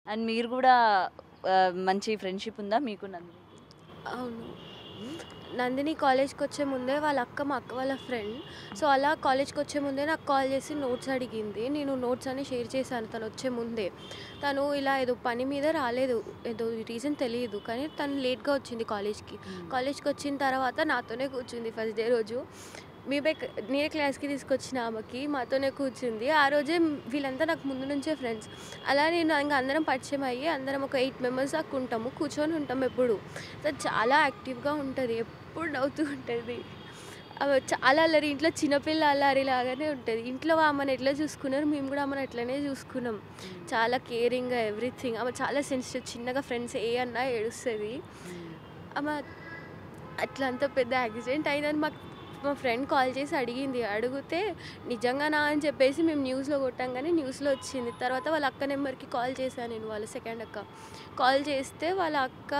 And మీరు గూడా మంచి ఫ్రెండ్‌షిప్ ఉందా మీకు నందినికి? అవును. హ్మ్. నందిని కాలేజ్‌కొచ్చే ముందే వాళ్ళ అక్క మా అక్క వాళ్ళ ఫ్రెండ్. సో, అలా కాలేజ్‌కొచ్చే ముందే నాకు కాల్ చేసి నోట్స్ అడిగింది. నేను నోట్స్ అన్ని షేర్ చేశాను తనొచ్చే ముందే. తను ఇలా ఏదో పని మీద రాలేదు. ఏదో రీజన్ తెలీదు. కానీ తను లేట్‌గా వచ్చింది కాలేజ్‌కి. హ్మ్. కాలేజ్‌కొచ్చిన తర్వాత నాతోనే కూర్చుంది ఫస్ట్ డే రోజు. నేనే క్లాస్‌కి తీసుకొచ్చిన ఆమెకి. మాతోనే కూర్చుంది. ఆ రోజే వీళ్ళంతా నాకు ముందు నుంచే ఫ్రెండ్స్. అలా నేను ఇంక అందరం పరిచయం అయ్యి అందరం ఒక 8 మెంబర్స్ దాకా ఉంటాము. కూర్చొని ఉంటాం ఎప్పుడు. తను చాలా యాక్టివ్‌గా ఉంటది. ఎప్పుడు నవ్వుతూ ఉంటది. ఆమె చాలా అల్లరి. ఇంట్లో చిన్నపిల్ల అల్లరి లాగానే ఉంటది. ఇంట్లో ఆమెను ఎట్లా చూసుకున్నారో మేము కూడా ఆమెను అట్లనే చూసుకున్నాం. హ్మ్. చాలా కేరింగ్‌గా ఎవ్రీథింగ్. ఆమె చాలా సెన్సిటివ్. చిన్నగా ఫ్రెండ్స్ ఏ అన్నా ఏడుస్తది. హ్మ్. ఆమె అట్లా అంత పెద్ద యాక్సిడెంట్ అయిందని మా ఫ్రెండ్ కాల్ చేసి అడిగింది. అడిగితే నిజంగానా అని చెప్పేసి మేము న్యూస్‌లో కొట్టంగానే న్యూస్‌లో వచ్చింది. తర్వాత వాళ్ళ అక్క నెంబర్‌కి కాల్ చేశా నేను వాళ్ళ సెకండ్ అక్క. కాల్ చేస్తే వాళ్ళ అక్క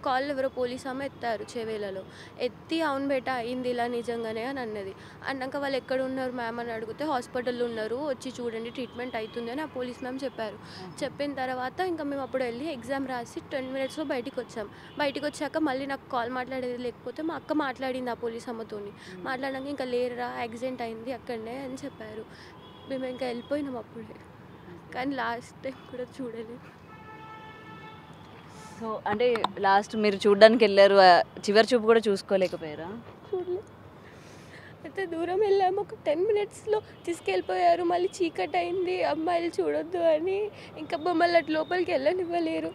కాల్ ఎవరో పోలీస్ ఆమె ఎత్తారు చెవేలలో. ఎత్తి అవును బేటా అయింది ఇలా నిజంగానే అని అన్నది. అన్నాక వాళ్ళు ఎక్కడున్నారు మ్యామ్ అని అడిగితే హాస్పిటల్‌లో ఉన్నారు. వచ్చి చూడండి ట్రీట్మెంట్ అయితుంది అని ఆ పోలీస్ మ్యామ్ చెప్పారు. ఆహా! చెప్పిన తర్వాత ఇంకా మేము అప్పుడు వెళ్లి ఎగ్జామ్ రాసి 10 మినిట్స్‌లో బయటికొచ్చాం. బయటికొచ్చాక మళ్ళీ నాకు కాల్ మాట్లాడేది లేకపోతే మా అక్క మాట్లాడింది ఆ పోలీస్ అమ్మతోని. హ్మ్. మాట్లాడినాక ఇంకా లేరురా యాక్సిడెంట్ అయింది అక్కడనే అని చెప్పారు. మేము ఇంకా వెళ్ళిపోయినాం అప్పుడే. ఓకే. కానీ లాస్ట్ టైం కూడా చూడలేదు. సో, అంటే లాస్ట్ మీరు చూడ్డానికెళ్లారు. చివరి చూపు గూడా చూసుకోలేకపోయారా? చూడలే. అయితే దూరం వెళ్ళాము. ఒక 10 మినిట్స్‌లో తీసుకెళ్ళిపోయారు. మళ్ళీ చీకటయింది. అమ్మాయిలు చూడొద్దు అని ఇంకా మమ్మల్ని అటు లోపలికి వెళ్ళనివ్వలేరు.